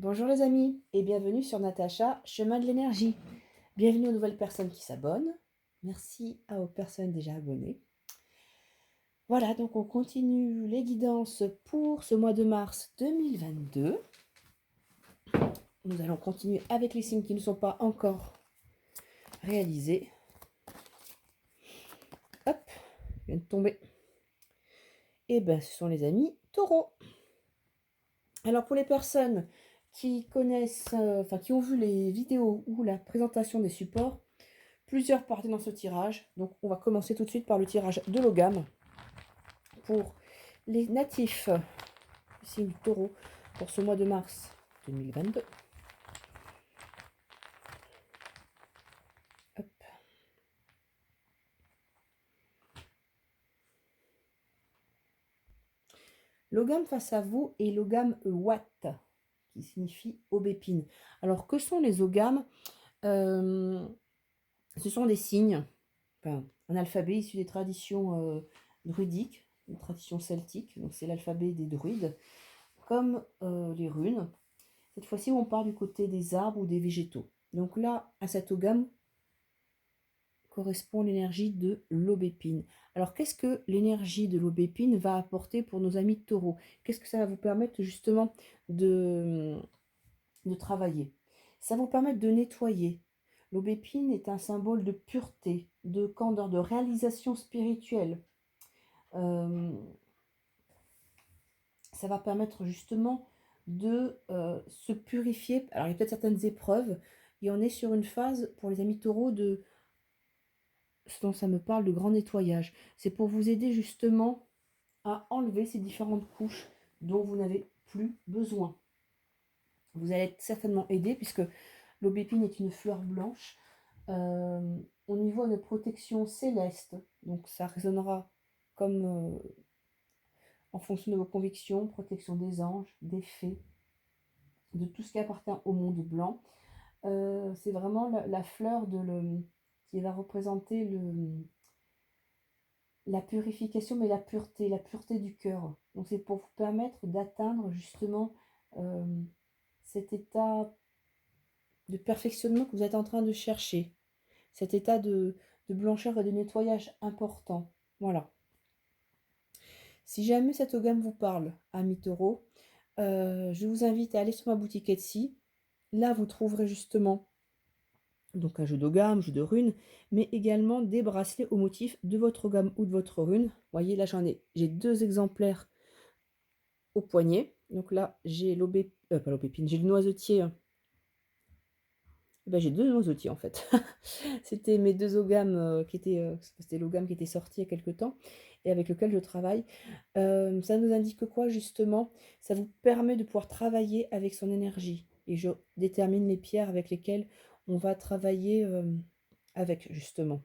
Bonjour les amis et bienvenue sur Natacha, chemin de l'énergie. Bienvenue aux nouvelles personnes qui s'abonnent. Merci aux personnes déjà abonnées. Voilà, donc on continue les guidances pour ce mois de mars 2022. Nous allons continuer avec les signes qui ne sont pas encore réalisés. Hop, vient de tomber. Et bien, ce sont les amis taureaux. Alors pour les personnes qui connaissent, qui ont vu les vidéos ou la présentation des supports, plusieurs parties dans ce tirage. Donc on va commencer tout de suite par le tirage de Logam pour les natifs du signe du taureau pour ce mois de mars 2022. Hop. Logam face à vous est Logam Watt, qui signifie aubépine. Alors que sont les ogames? Ce sont des signes, enfin, un alphabet issu des traditions druidiques, une tradition celtique, donc c'est l'alphabet des druides, comme les runes. Cette fois-ci, on part du côté des arbres ou des végétaux. Donc là, à cet ogame correspond l'énergie de l'aubépine. Alors, qu'est-ce que l'énergie de l'aubépine va apporter pour nos amis taureaux? Qu'est-ce que ça va vous permettre justement de travailler? Ça va vous permettre de nettoyer. L'aubépine est un symbole de pureté, de candeur, de réalisation spirituelle. Ça va permettre justement de se purifier. Alors, il y a peut-être certaines épreuves, et on est sur une phase, pour les amis taureaux, de ce dont ça me parle, de grand nettoyage. C'est pour vous aider justement à enlever ces différentes couches dont vous n'avez plus besoin. Vous allez être certainement aidé, puisque l'aubépine est une fleur blanche. On y voit une protection céleste, donc ça résonnera comme en fonction de vos convictions, protection des anges, des fées, de tout ce qui appartient au monde blanc. C'est vraiment la fleur qui va représenter la purification, mais la pureté du cœur. Donc c'est pour vous permettre d'atteindre justement euh, cet état de perfectionnement que vous êtes en train de chercher, cet état de blancheur et de nettoyage important. Voilà. Si jamais cette gamme vous parle, amis taureaux, je vous invite à aller sur ma boutique Etsy. Là, vous trouverez justement donc un jeu de gamme, jeu de runes, mais également des bracelets au motif de votre gamme ou de votre rune. Vous voyez, là j'ai deux exemplaires au poignet. Donc là, j'ai pas l'aubépine, j'ai le noisetier. Ben, j'ai deux noisetiers en fait. C'était mes deux ogames c'était l'ogame qui était sorti il y a quelques temps et avec lequel je travaille. Ça nous indique quoi justement? Ça vous permet de pouvoir travailler avec son énergie. Et je détermine les pierres avec lesquelles on va travailler avec justement.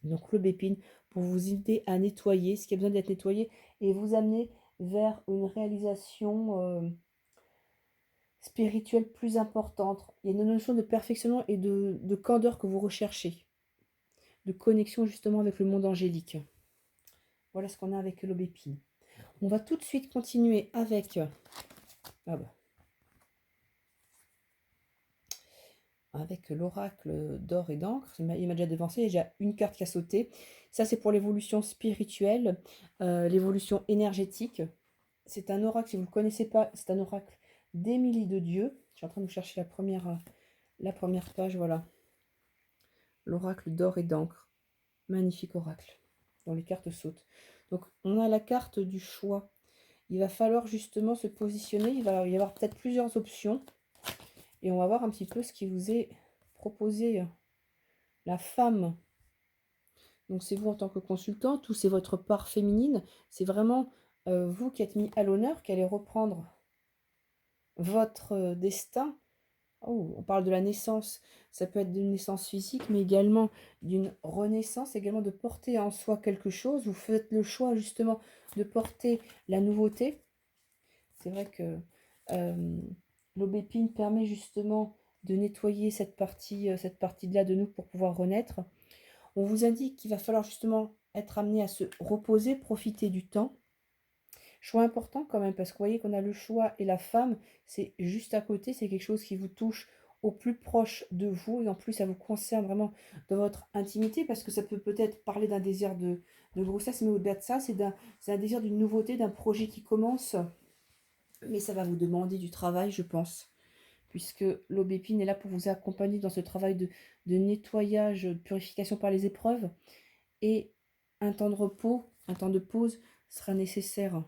Donc l'aubépine pour vous aider à nettoyer ce qui a besoin d'être nettoyé et vous amener vers une réalisation spirituelle plus importante. Il y a une notion de perfectionnement et de candeur que vous recherchez, de connexion justement avec le monde angélique. Voilà ce qu'on a avec l'aubépine. On va tout de suite continuer avec avec l'oracle d'or et d'encre. Il m'a déjà devancé, il y a déjà une carte qui a sauté. Ça, c'est pour l'évolution spirituelle, l'évolution énergétique. C'est un oracle, si vous ne le connaissez pas, c'est un oracle d'Émilie de Dieu. Je suis en train de vous chercher la première page, voilà. L'oracle d'or et d'encre. Magnifique oracle, dont les cartes sautent. Donc, on a la carte du choix. Il va falloir justement se positionner. Il va y avoir peut-être plusieurs options. Et on va voir un petit peu ce qui vous est proposé. La femme. Donc, c'est vous en tant que consultante ou c'est votre part féminine. C'est vraiment vous qui êtes mis à l'honneur, qui allez reprendre votre destin. Oh, on parle de la naissance. Ça peut être d'une naissance physique, mais également d'une renaissance, également de porter en soi quelque chose. Vous faites le choix justement de porter la nouveauté. C'est vrai que l'aubépine permet justement de nettoyer cette partie-là de nous pour pouvoir renaître. On vous indique qu'il va falloir justement être amené à se reposer, profiter du temps. Choix important quand même, parce que vous voyez qu'on a le choix et la femme, c'est juste à côté, c'est quelque chose qui vous touche au plus proche de vous, et en plus ça vous concerne vraiment dans votre intimité, parce que ça peut peut-être parler d'un désir de grossesse, mais au-delà de ça, c'est un désir d'une nouveauté, d'un projet qui commence, mais ça va vous demander du travail, je pense, puisque l'aubépine est là pour vous accompagner dans ce travail de nettoyage, de purification par les épreuves, et un temps de repos, un temps de pause sera nécessaire.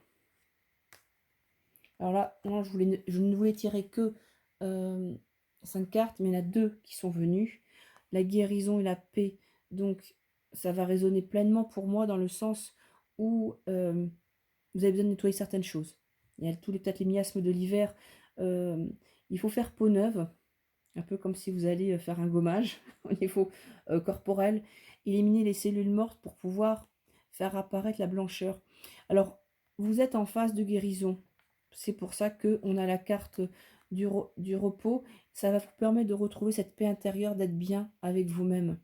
Alors là, non, je ne voulais tirer que 5 cartes, mais il y en a 2 qui sont venues. La guérison et la paix. Donc, ça va résonner pleinement pour moi dans le sens où vous avez besoin de nettoyer certaines choses. Il y a peut-être les miasmes de l'hiver. euh, il faut faire peau neuve, un peu comme si vous allez faire un gommage au niveau corporel. Éliminer les cellules mortes pour pouvoir faire apparaître la blancheur. Alors, vous êtes en phase de guérison. C'est pour ça qu'on a la carte du repos. Ça va vous permettre de retrouver cette paix intérieure, d'être bien avec vous-même.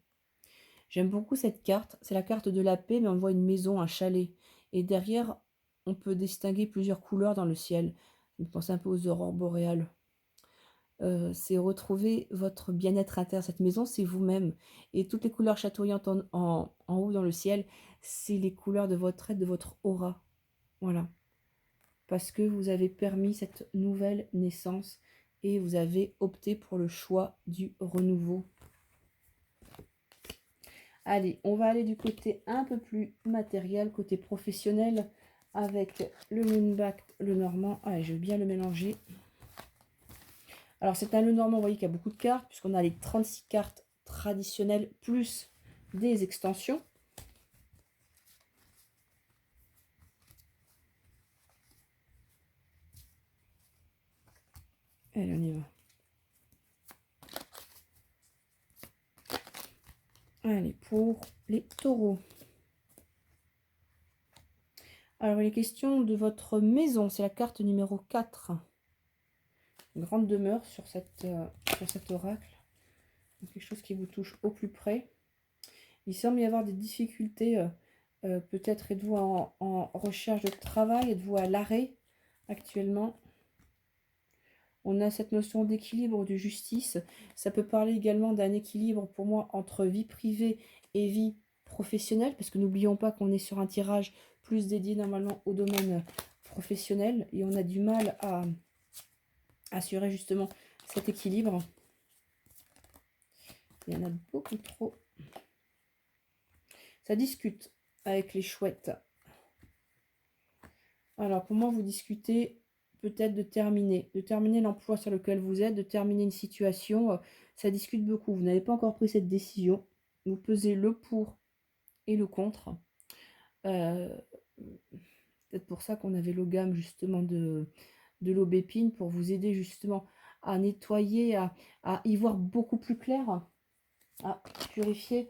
J'aime beaucoup cette carte. C'est la carte de la paix, mais on voit une maison, un chalet. Et derrière, on peut distinguer plusieurs couleurs dans le ciel. Je pense un peu aux aurores boréales. C'est retrouver votre bien-être intérieur. Cette maison, c'est vous-même. Et toutes les couleurs chatoyantes en haut dans le ciel, c'est les couleurs de votre être, de votre aura. Voilà. Parce que vous avez permis cette nouvelle naissance et vous avez opté pour le choix du renouveau. Allez, on va aller du côté un peu plus matériel, côté professionnel, avec le Moonback, le Normand. Allez, je vais bien le mélanger. Alors, c'est un Lenormand, vous voyez qu'il y a beaucoup de cartes, puisqu'on a les 36 cartes traditionnelles, plus des extensions. Allez, on y va. Allez, pour les taureaux. Alors, il est question de votre maison, c'est la carte numéro 4. Une grande demeure sur cet oracle. Quelque chose qui vous touche au plus près. Il semble y avoir des difficultés. Peut-être êtes-vous en recherche de travail, êtes-vous à l'arrêt actuellement. On a cette notion d'équilibre, de justice. Ça peut parler également d'un équilibre pour moi entre vie privée et vie professionnelle, parce que n'oublions pas qu'on est sur un tirage plus dédié normalement au domaine professionnel et on a du mal à assurer justement cet équilibre. Il y en a beaucoup trop. Ça discute avec les chouettes. Alors, pour moi, vous discutez peut-être de terminer l'emploi sur lequel vous êtes, de terminer une situation. Ça discute beaucoup. Vous n'avez pas encore pris cette décision. Vous pesez le pour et le contre. Peut-être pour ça qu'on avait l'ogame justement de l'aubépine, pour vous aider justement à nettoyer, à y voir beaucoup plus clair, à purifier.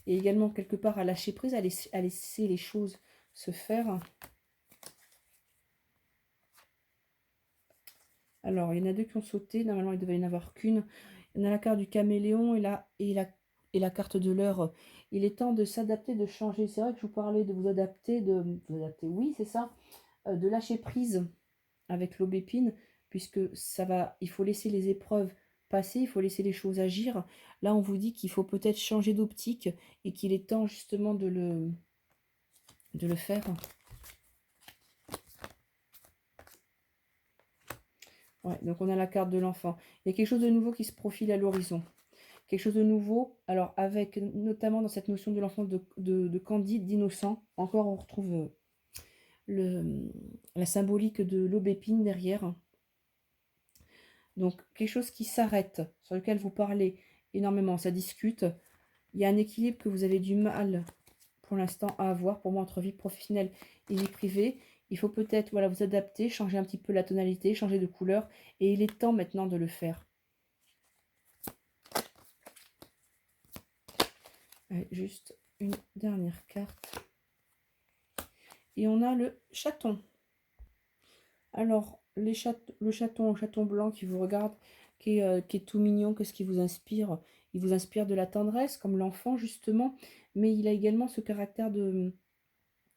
Et également quelque part à lâcher prise, à laisser les choses se faire. Alors, il y en a 2 qui ont sauté. Normalement, il devait y en avoir qu'une. Il y en a la carte du caméléon et la carte de l'heure. Il est temps de s'adapter, de changer. C'est vrai que je vous parlais de vous adapter, oui, c'est ça, de lâcher prise avec l'aubépine, puisque il faut laisser les épreuves passer, il faut laisser les choses agir. Là, on vous dit qu'il faut peut-être changer d'optique et qu'il est temps justement de le faire. Ouais, donc on a la carte de l'enfant. Il y a quelque chose de nouveau qui se profile à l'horizon. Quelque chose de nouveau, alors avec notamment dans cette notion de l'enfant de candide, d'innocent. Encore, on retrouve la symbolique de l'aubépine derrière. Donc, quelque chose qui s'arrête, sur lequel vous parlez énormément, ça discute. Il y a un équilibre que vous avez du mal pour l'instant à avoir, pour moi, entre vie professionnelle et vie privée. Il faut peut-être vous adapter, changer un petit peu la tonalité, changer de couleur. Et il est temps maintenant de le faire. Allez, juste une dernière carte. Et on a le chaton. Alors, le chaton blanc qui vous regarde, qui est tout mignon, qu'est-ce qui vous inspire? Il vous inspire de la tendresse, comme l'enfant justement, mais il a également ce caractère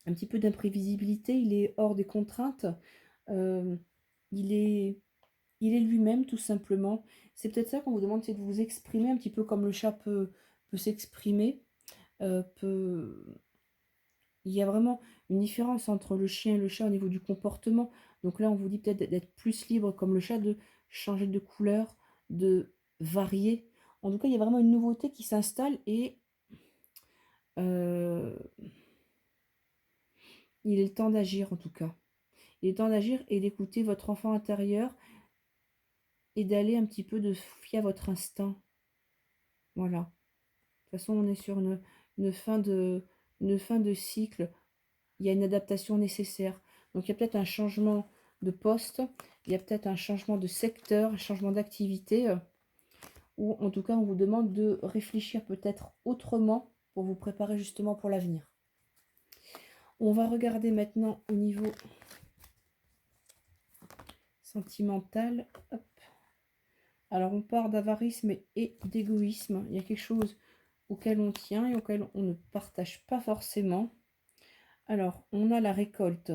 un petit peu d'imprévisibilité, il est hors des contraintes, euh, il est, il est lui-même tout simplement. C'est peut-être ça qu'on vous demande, c'est de vous exprimer un petit peu comme le chat peut s'exprimer. Peut... Il y a vraiment une différence entre le chien et le chat au niveau du comportement. Donc là, on vous dit peut-être d'être plus libre comme le chat, de changer de couleur, de varier. En tout cas, il y a vraiment une nouveauté qui s'installe et euh, il est le temps d'agir en tout cas. Il est temps d'agir et d'écouter votre enfant intérieur et d'aller un petit peu de fier à votre instinct. Voilà. De toute façon, on est sur une fin une fin de cycle. Il y a une adaptation nécessaire. Donc il y a peut-être un changement de poste, il y a peut-être un changement de secteur, un changement d'activité, ou en tout cas on vous demande de réfléchir peut-être autrement pour vous préparer justement pour l'avenir. On va regarder maintenant au niveau sentimental. Hop. Alors on part d'avarisme et d'égoïsme. Il y a quelque chose auquel on tient et auquel on ne partage pas forcément. Alors on a la récolte.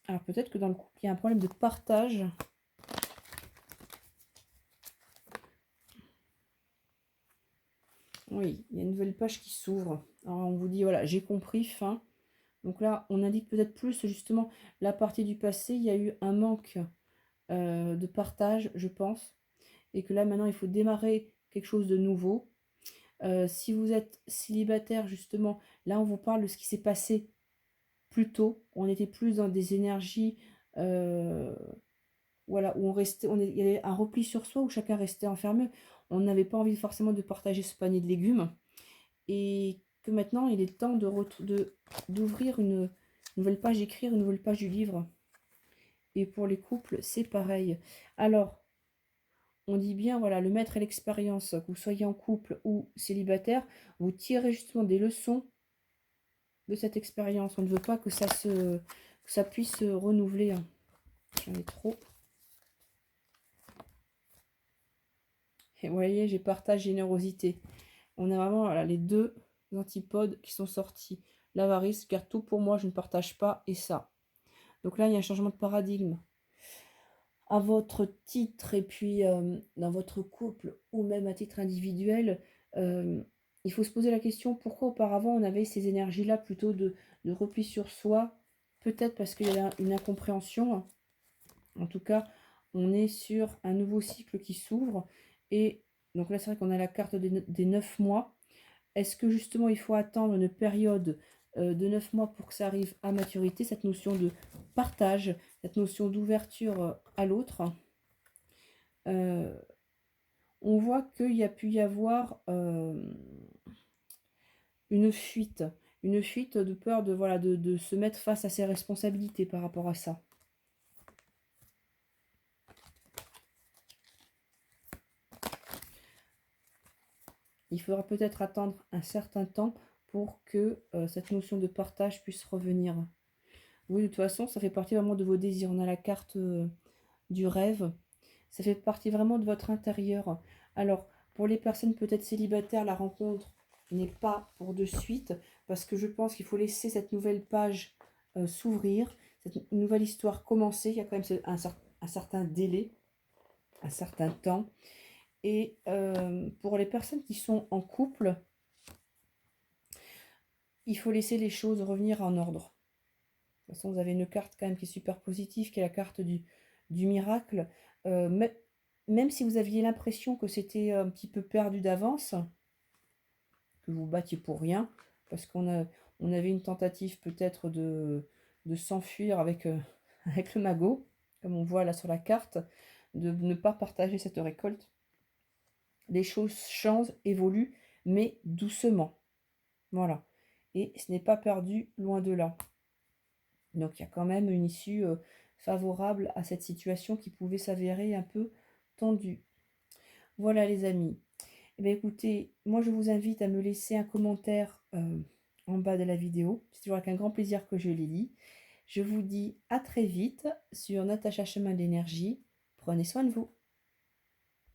Alors peut-être que dans le couple, il y a un problème de partage. Oui, il y a une nouvelle page qui s'ouvre. Alors on vous dit, voilà, j'ai compris, fin. Donc là, on indique peut-être plus justement la partie du passé. Il y a eu un manque de partage, je pense. Et que là, maintenant, il faut démarrer quelque chose de nouveau. Si vous êtes célibataire, justement, là, on vous parle de ce qui s'est passé plus tôt. On était plus dans des énergies, voilà, où il y avait un repli sur soi, où chacun restait enfermé. On n'avait pas envie forcément de partager ce panier de légumes. Et que maintenant, il est temps d'ouvrir une nouvelle page, d'écrire une nouvelle page du livre. Et pour les couples, c'est pareil. Alors, on dit bien, voilà, le maître et l'expérience, que vous soyez en couple ou célibataire, vous tirez justement des leçons de cette expérience. On ne veut pas que que ça puisse se renouveler. J'en ai trop. Et vous voyez, j'ai partage, générosité. On a vraiment voilà, les deux antipodes qui sont sortis. L'avarice, car tout pour moi, je ne partage pas, et ça. Donc là, il y a un changement de paradigme. À votre titre et puis dans votre couple ou même à titre individuel, il faut se poser la question pourquoi auparavant on avait ces énergies-là plutôt de repli sur soi. Peut-être parce qu'il y a une incompréhension. En tout cas, on est sur un nouveau cycle qui s'ouvre. Et donc là, c'est vrai qu'on a la carte des 9 mois. Est-ce que justement il faut attendre une période de 9 mois pour que ça arrive à maturité, cette notion de partage, cette notion d'ouverture à l'autre? On voit qu'il y a pu y avoir une fuite de peur de, voilà, de se mettre face à ses responsabilités par rapport à ça. Il faudra peut-être attendre un certain temps pour que cette notion de partage puisse revenir. Oui, de toute façon, ça fait partie vraiment de vos désirs. On a la carte du rêve. Ça fait partie vraiment de votre intérieur. Alors, pour les personnes peut-être célibataires, la rencontre n'est pas pour de suite, parce que je pense qu'il faut laisser cette nouvelle page s'ouvrir, cette nouvelle histoire commencer. Il y a quand même un certain délai, un certain temps. Et pour les personnes qui sont en couple, il faut laisser les choses revenir en ordre. De toute façon, vous avez une carte quand même qui est super positive, qui est la carte du miracle. Même si vous aviez l'impression que c'était un petit peu perdu d'avance, que vous battiez pour rien, parce on avait une tentative peut-être de s'enfuir avec, avec le magot, comme on voit là sur la carte, de ne pas partager cette récolte. Les choses changent, évoluent, mais doucement. Voilà. Et ce n'est pas perdu, loin de là. Donc il y a quand même une issue favorable à cette situation qui pouvait s'avérer un peu tendue. Voilà les amis. Eh bien, écoutez, moi je vous invite à me laisser un commentaire en bas de la vidéo. C'est toujours avec un grand plaisir que je les lis. Je vous dis à très vite sur Natacha Chemin d'énergie. Prenez soin de vous.